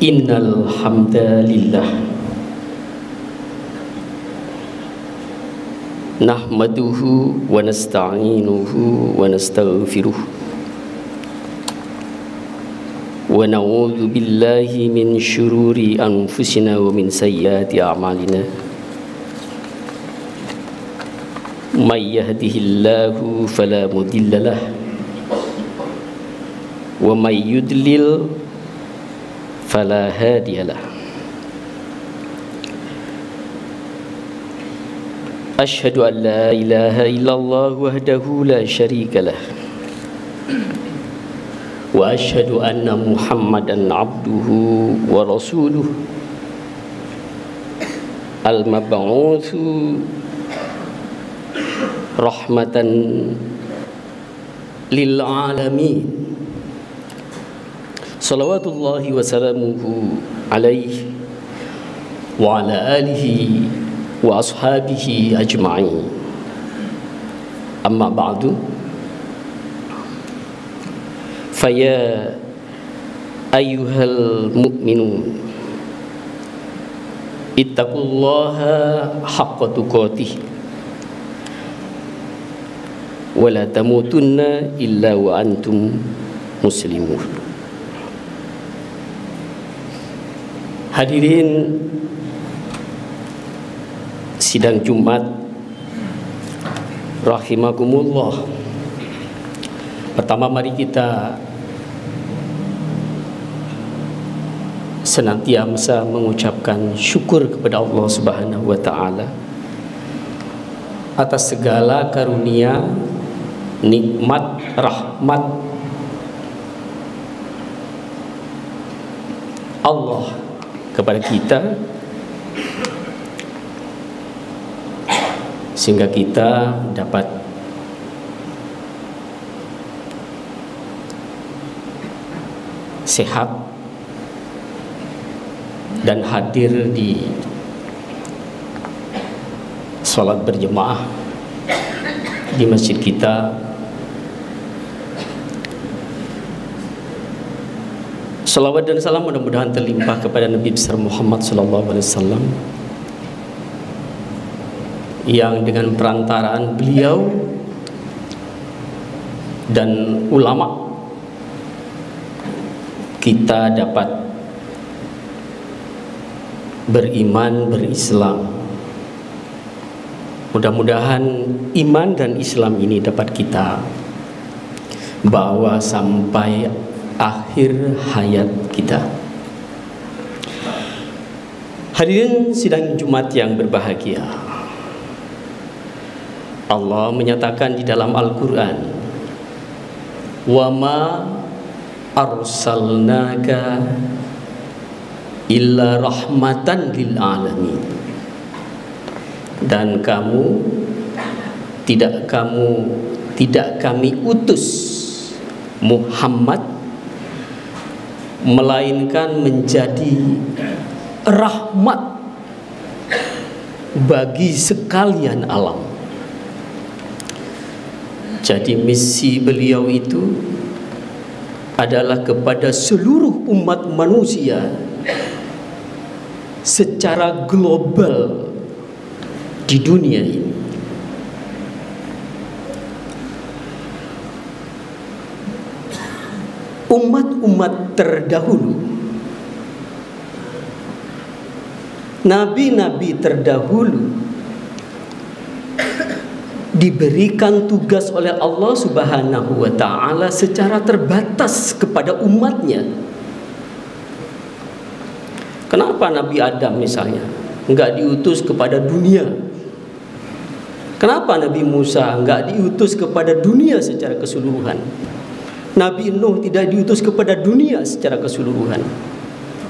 Innal hamdalillah nahmaduhu wa nasta'inuhu wa nastaghfiruh wa na'udzu billahi min syururi anfusina wa min sayyiati a'malina may yahdihillahu fala mudhillalah wa may yudlil fala hadiyalah. Asyhadu an la ilaha illallah wahdahu la syarika lah wa asyhadu anna Muhammadan abduhu wa rasuluh al-mab'utsu rahmatan lil alamin. Salawatullahi wa salamuhu alaihi wa ala alihi wa ashabihi ajma'in. Amma ba'du, faya ayyuhal mu'minun ittaqullaha haqqa tuqatih wa la tamutunna illa wa antum muslimun. Hadirin sidang Jumat rahimakumullah. Pertama, mari kita senantiasa mengucapkan syukur kepada Allah Subhanahu wa taala atas segala karunia, nikmat, rahmat Allah kepada kita, sehingga kita dapat sehat dan hadir di sholat berjemaah di masjid kita. Salawat dan salam mudah-mudahan terlimpah kepada Nabi besar Muhammad SAW, yang dengan perantaraan beliau dan ulama kita dapat beriman, berislam. Mudah-mudahan iman dan Islam ini dapat kita bawa sampai akhir hayat kita. Hadirin sidang Jumat yang berbahagia, Allah menyatakan di dalam Al-Quran, wa ma arsalnaka illa rahmatan lil alamin. Dan tidak kami utus Muhammad melainkan menjadi rahmat bagi sekalian alam. Jadi misi beliau itu adalah kepada seluruh umat manusia secara global di dunia ini. Umat-umat terdahulu, nabi-nabi terdahulu diberikan tugas oleh Allah Subhanahu wa taala secara terbatas kepada umatnya. Kenapa Nabi Adam misalnya enggak diutus kepada dunia? Kenapa Nabi Musa enggak diutus kepada dunia secara keseluruhan? Nabi Nuh tidak diutus kepada dunia secara keseluruhan.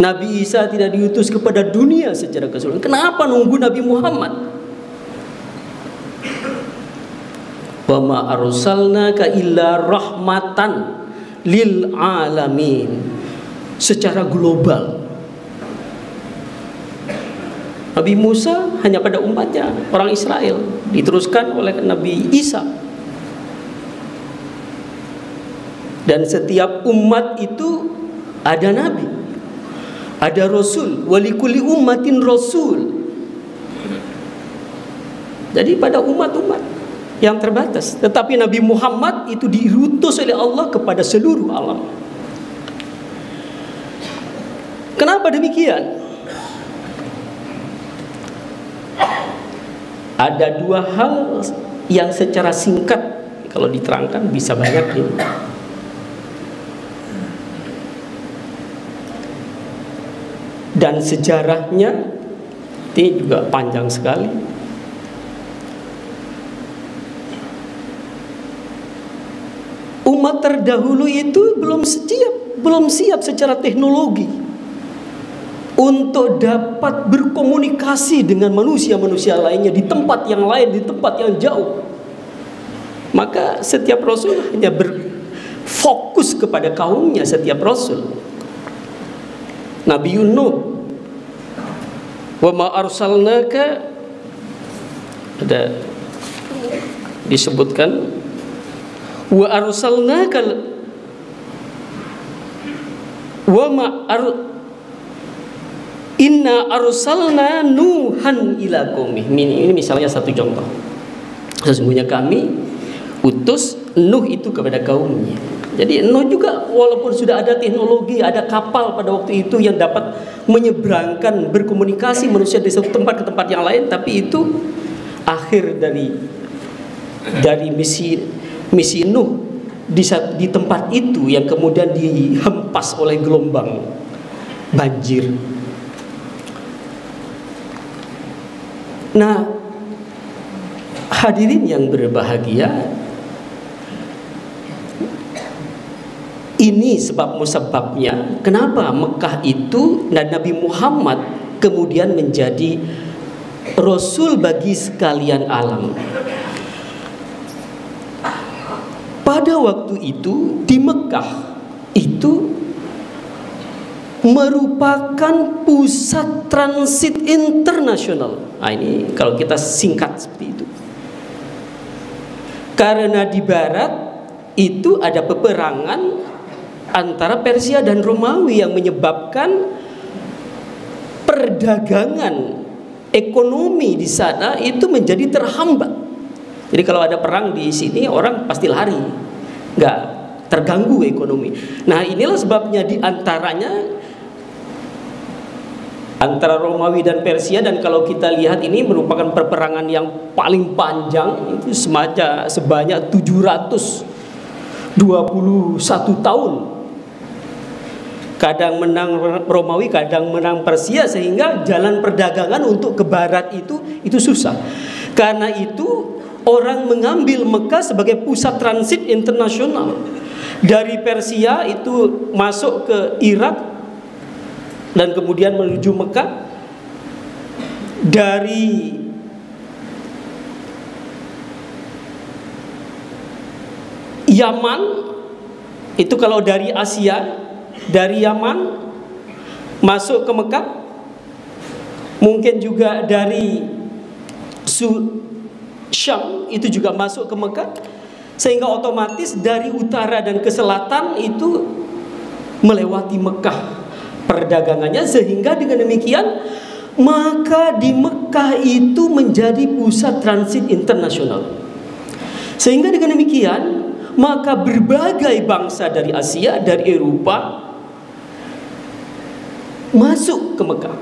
Nabi Isa tidak diutus kepada dunia secara keseluruhan. Kenapa nunggu Nabi Muhammad? Wa ma arsalnaka illa rahmatan lil alamin, secara global. Nabi Musa hanya pada umatnya, orang Israel, diteruskan oleh Nabi Isa. Dan setiap umat itu ada nabi. ada rasul, walikulli ummatin rasul. Jadi pada umat-umat yang terbatas, tetapi Nabi Muhammad itu diutus oleh Allah kepada seluruh alam. Kenapa demikian? Ada dua hal yang secara singkat kalau diterangkan bisa banyak ini. Dan sejarahnya ini juga panjang sekali. Umat terdahulu itu belum siap secara teknologi untuk dapat berkomunikasi dengan manusia-manusia lainnya di tempat yang lain, di tempat yang jauh. Maka setiap rasul hanya berfokus kepada kaumnya. Setiap rasul, Nabi Nuh, wa ma arsalnaka, ada disebutkan wa arsalnaka wa ma inna arsalna Nuhan ila qaumih. Ini misalnya satu contoh. Sesungguhnya kami utus Nuh itu kepada kaumnya. Jadi Nuh juga walaupun sudah ada teknologi, ada kapal pada waktu itu yang dapat menyeberangkan, berkomunikasi manusia dari satu tempat ke tempat yang lain, tapi itu akhir dari misi Nuh di tempat itu yang kemudian dihempas oleh gelombang banjir. Nah, hadirin yang berbahagia, ini sebab-musababnya kenapa Mekah itu dan Nabi Muhammad kemudian menjadi Rasul bagi sekalian alam. Pada waktu itu di Mekah itu merupakan pusat transit internasional. Nah, ini kalau kita singkat seperti itu. Karena di barat itu ada peperangan antara Persia dan Romawi yang menyebabkan perdagangan ekonomi di sana itu menjadi terhambat. Jadi kalau ada perang di sini orang pasti lari, nggak terganggu ekonomi. Nah, inilah sebabnya di antaranya antara Romawi dan Persia, dan kalau kita lihat ini merupakan peperangan yang paling panjang, itu sebanyak 721 tahun. Kadang menang Romawi, kadang menang Persia, sehingga jalan perdagangan untuk ke barat itu susah. Karena itu orang mengambil Mekah sebagai pusat transit internasional. Dari Persia itu masuk ke Irak dan kemudian menuju Mekah. Dari Yaman itu kalau dari Asia, dari Yaman masuk ke Mekah. Mungkin juga dari Syam itu juga masuk ke Mekah. Sehingga otomatis dari utara dan ke selatan itu melewati Mekah perdagangannya, sehingga dengan demikian maka di Mekah itu menjadi pusat transit internasional. Sehingga dengan demikian maka berbagai bangsa dari Asia, dari Eropa masuk ke Mekah.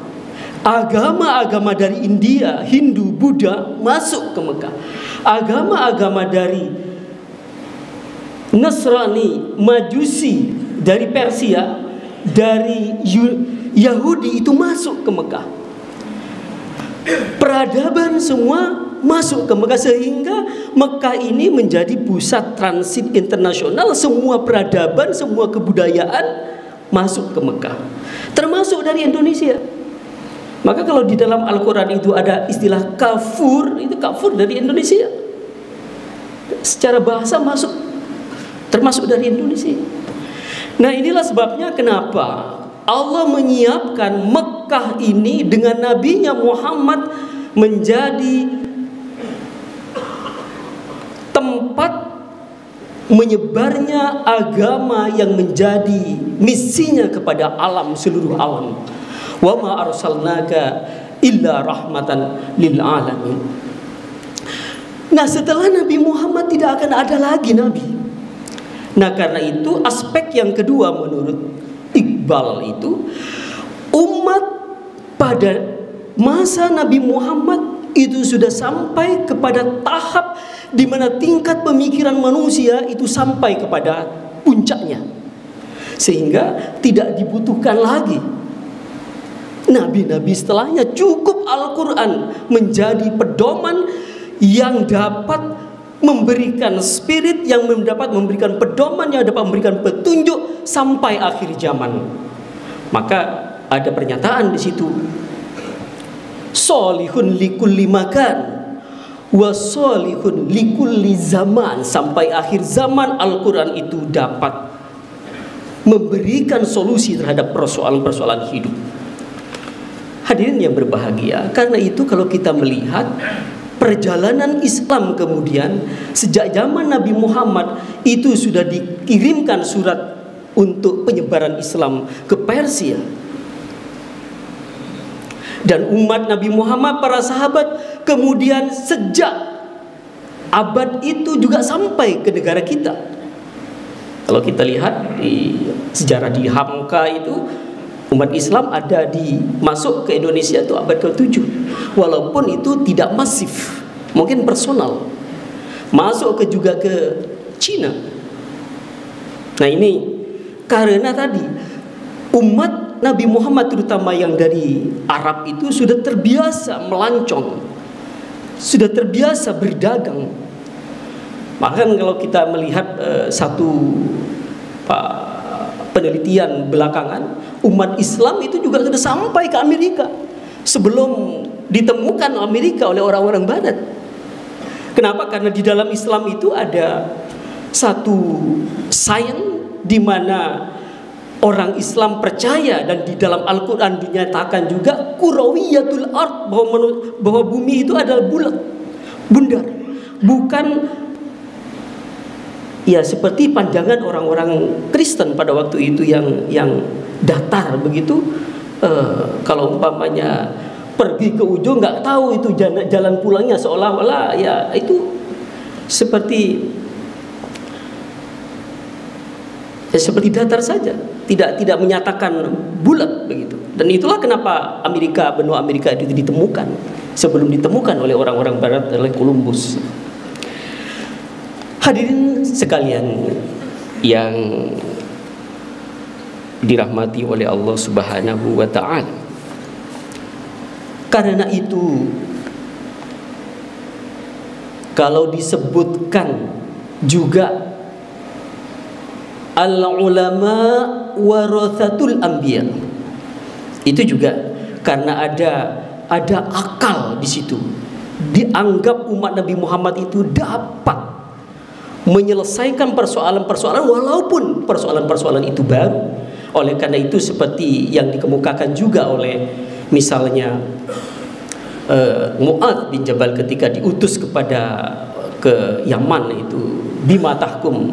Agama-agama dari India, Hindu, Buddha masuk ke Mekah. Agama-agama dari Nasrani, Majusi, dari Persia, dari Yahudi itu masuk ke Mekah. Peradaban semua masuk ke Mekah, sehingga Mekah ini menjadi pusat transit internasional. Semua peradaban, semua kebudayaan masuk ke Mekah, termasuk dari Indonesia. Maka kalau di dalam Al-Quran itu ada istilah kafur, itu kafur dari Indonesia. Secara bahasa masuk, termasuk dari Indonesia. Nah, inilah sebabnya kenapa Allah menyiapkan Mekah ini dengan nabinya Muhammad menjadi tempat menyebarnya agama yang menjadi misinya kepada alam, seluruh alam. Wa ma arsalnaka illa rahmatan lil alamin. Nah, setelah Nabi Muhammad tidak akan ada lagi nabi. Nah, karena itu aspek yang kedua menurut Iqbal itu, umat pada masa Nabi Muhammad itu sudah sampai kepada tahap di mana tingkat pemikiran manusia itu sampai kepada puncaknya, sehingga tidak dibutuhkan lagi nabi-nabi setelahnya. Cukup Al-Quran menjadi pedoman yang dapat memberikan spirit, yang dapat memberikan pedoman, yang dapat memberikan petunjuk sampai akhir zaman. Maka ada pernyataan di situ, solihun likulli makan wa solihun likulli zaman. Sampai akhir zaman Al-Quran itu dapat memberikan solusi terhadap persoalan-persoalan hidup. Hadirin yang berbahagia, karena itu kalau kita melihat perjalanan Islam kemudian sejak zaman Nabi Muhammad itu sudah dikirimkan surat untuk penyebaran Islam ke Persia. Dan umat Nabi Muhammad, para sahabat, kemudian sejak abad itu juga sampai ke negara kita. Kalau kita lihat di sejarah di Hamka itu, umat Islam ada masuk ke Indonesia itu abad ke-7. Walaupun itu tidak masif, mungkin personal. Masuk juga ke Cina. Nah, ini karena tadi umat Nabi Muhammad terutama yang dari Arab itu sudah terbiasa melancong, sudah terbiasa berdagang. Bahkan kalau kita melihat satu penelitian belakangan, umat Islam itu juga sudah sampai ke Amerika sebelum ditemukan Amerika oleh orang-orang Barat. Kenapa? Karena di dalam Islam itu ada satu sains di mana orang Islam percaya, dan di dalam Al-Quran dinyatakan juga kurawiyatul ard, bahwa bumi itu adalah bulat, bundar, bukan ya seperti pandangan orang-orang Kristen pada waktu itu yang datar begitu. Kalau umpamanya pergi ke ujung nggak tahu itu jalan pulangnya, seolah-olah ya itu seperti datar saja, tidak menyatakan bulat begitu. Dan itulah kenapa benua Amerika itu ditemukan sebelum ditemukan oleh orang-orang Barat, oleh Columbus. Hadirin sekalian yang dirahmati oleh Allah Subhanahu wa ta'ala, karena itu kalau disebutkan juga al-ulama warathatul anbiya, itu juga karena ada akal di situ. Dianggap umat Nabi Muhammad itu dapat menyelesaikan persoalan-persoalan walaupun persoalan-persoalan itu baru. Oleh karena itu seperti yang dikemukakan juga oleh misalnya Mu'adz bin Jabal ketika diutus ke Yaman itu, bima tahkum,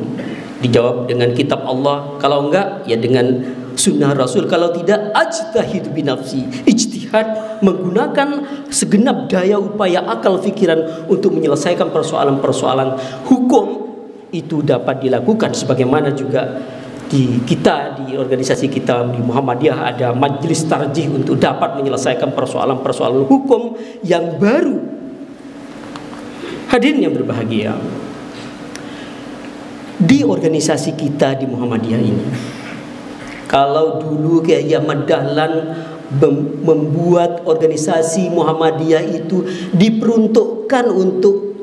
dijawab dengan kitab Allah, kalau enggak ya dengan sunnah Rasul, kalau tidak ajtahid binafsi, ijtihad menggunakan segenap daya upaya akal fikiran untuk menyelesaikan persoalan-persoalan hukum. Itu dapat dilakukan, sebagaimana juga di organisasi kita di Muhammadiyah ada majelis tarjih untuk dapat menyelesaikan persoalan-persoalan hukum yang baru. Hadirin yang berbahagia, di organisasi kita di Muhammadiyah ini, kalau dulu kayak Ahmad Dahlan membuat organisasi Muhammadiyah itu diperuntukkan untuk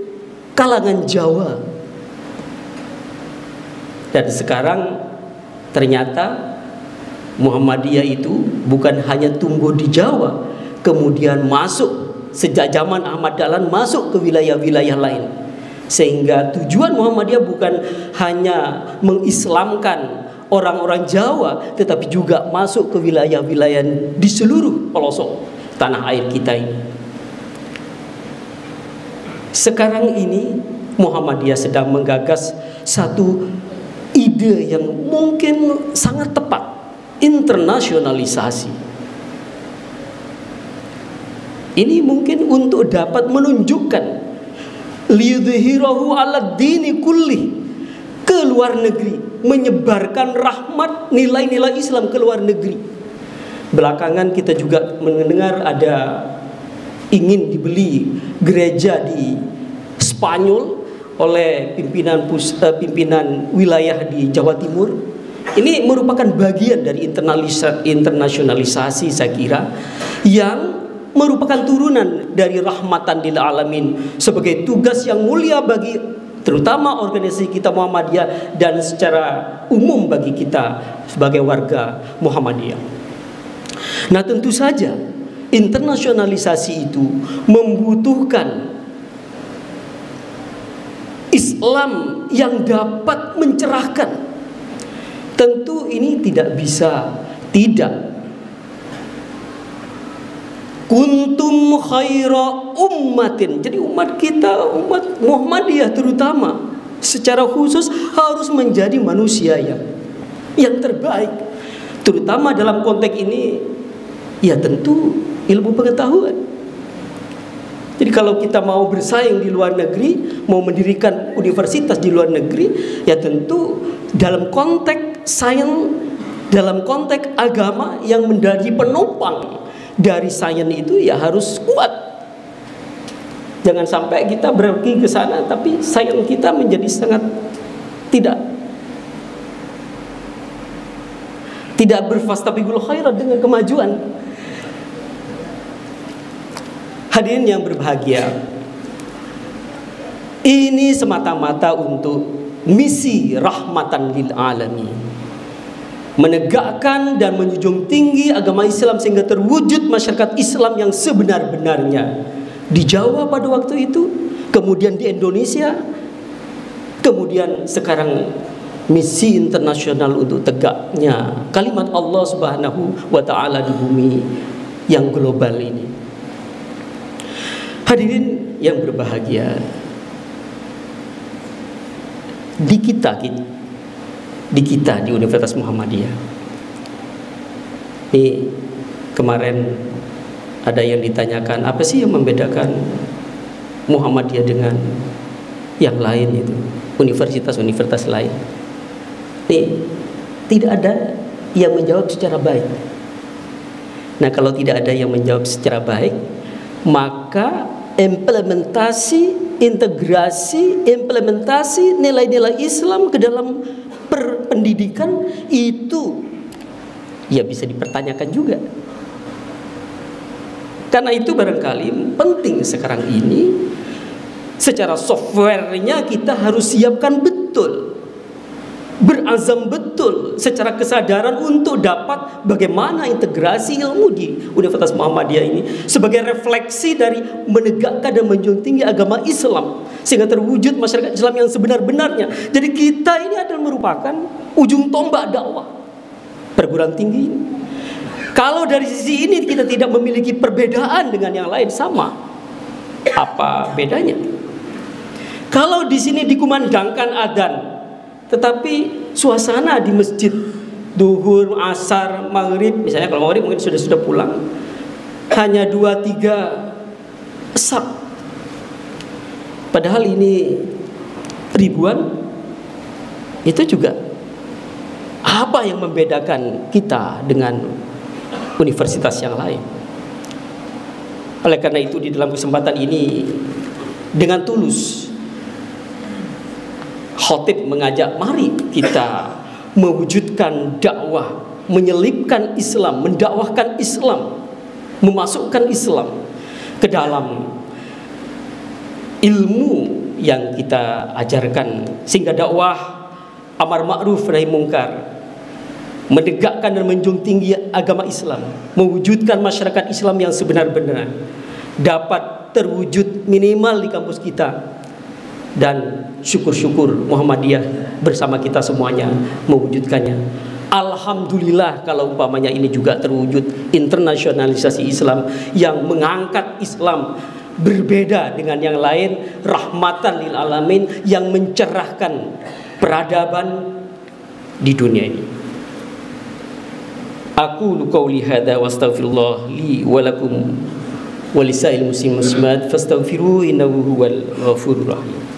kalangan Jawa, dan sekarang ternyata Muhammadiyah itu bukan hanya tumbuh di Jawa, kemudian masuk sejak zaman Ahmad Dahlan masuk ke wilayah-wilayah lain, sehingga tujuan Muhammadiyah bukan hanya mengislamkan orang-orang Jawa, tetapi juga masuk ke wilayah-wilayah di seluruh pelosok tanah air kita ini. Sekarang ini Muhammadiyah sedang menggagas satu ide yang mungkin sangat tepat, internasionalisasi. Ini mungkin untuk dapat menunjukkan liyudhhirahu 'alad dini kulli, ke luar negeri, menyebarkan rahmat nilai-nilai Islam ke luar negeri. Belakangan kita juga mendengar ada ingin dibeli gereja di Spanyol oleh pimpinan wilayah di Jawa Timur. Ini merupakan bagian dari internasionalisasi, saya kira, yang merupakan turunan dari rahmatan lil alamin, sebagai tugas yang mulia bagi terutama organisasi kita Muhammadiyah dan secara umum bagi kita sebagai warga Muhammadiyah. Nah, tentu saja internasionalisasi itu membutuhkan Islam yang dapat mencerahkan. Tentu ini tidak bisa tidak. Kuntum khaira ummatin. Jadi umat kita, umat Muhammadiyah terutama, secara khusus harus menjadi manusia yang terbaik. Terutama dalam konteks ini, ya tentu ilmu pengetahuan. Jadi kalau kita mau bersaing di luar negeri, mau mendirikan universitas di luar negeri, ya tentu dalam konteks sains, dalam konteks agama yang menjadi penopang dari sains itu ya harus kuat. Jangan sampai kita pergi ke sana tapi sains kita menjadi sangat tidak berfastabiqul khairat dengan kemajuan. Hadirin yang berbahagia, ini semata-mata untuk misi rahmatan lil alamin, menegakkan dan menjunjung tinggi agama Islam sehingga terwujud masyarakat Islam yang sebenar-benarnya di Jawa pada waktu itu, kemudian di Indonesia, kemudian sekarang misi internasional untuk tegaknya kalimat Allah Subhanahu wa ta'ala di bumi yang global ini. Hadirin yang berbahagia, di kita di Universitas Muhammadiyah ini kemarin ada yang ditanyakan, apa sih yang membedakan Muhammadiyah dengan yang lain itu, universitas-universitas lain. Ini tidak ada yang menjawab secara baik. Nah, kalau tidak ada yang menjawab secara baik, maka integrasi nilai-nilai Islam ke dalam pendidikan itu ya bisa dipertanyakan juga. Karena itu barangkali penting sekarang ini secara softwarenya kita harus siapkan betul, berazam betul secara kesadaran untuk dapat bagaimana integrasi ilmu di Universitas Muhammadiyah ini sebagai refleksi dari menegakkan dan menjunjung tinggi agama Islam sehingga terwujud masyarakat Islam yang sebenar-benarnya. Jadi kita ini adalah merupakan ujung tombak dakwah perguruan tinggi ini. Kalau dari sisi ini kita tidak memiliki perbedaan dengan yang lain, sama, apa bedanya? Kalau di sini dikumandangkan adzan, tetapi suasana di masjid duhur, asar, maghrib, misalnya kalau maghrib mungkin sudah pulang, hanya 2-3 saf. Padahal ini ribuan. Itu juga apa yang membedakan kita dengan universitas yang lain? Oleh karena itu di dalam kesempatan ini dengan tulus khotib mengajak, mari kita mewujudkan dakwah, menyelipkan Islam, mendakwahkan Islam, memasukkan Islam ke dalam ilmu yang kita ajarkan, sehingga dakwah amar ma'ruf nahi mungkar, menegakkan dan menjunjung tinggi agama Islam, mewujudkan masyarakat Islam yang sebenar-benar dapat terwujud minimal di kampus kita. Dan syukur-syukur Muhammadiyah bersama kita semuanya mewujudkannya. Alhamdulillah kalau umpamanya ini juga terwujud internasionalisasi Islam yang mengangkat Islam berbeda dengan yang lain, rahmatan lil alamin, yang mencerahkan peradaban di dunia ini. Aku qauli hadza wa astaghfirullah li wa lakum wa lisa'il muslimin muslimat fastaghfiruhu innahu huwal ghafurur rahim.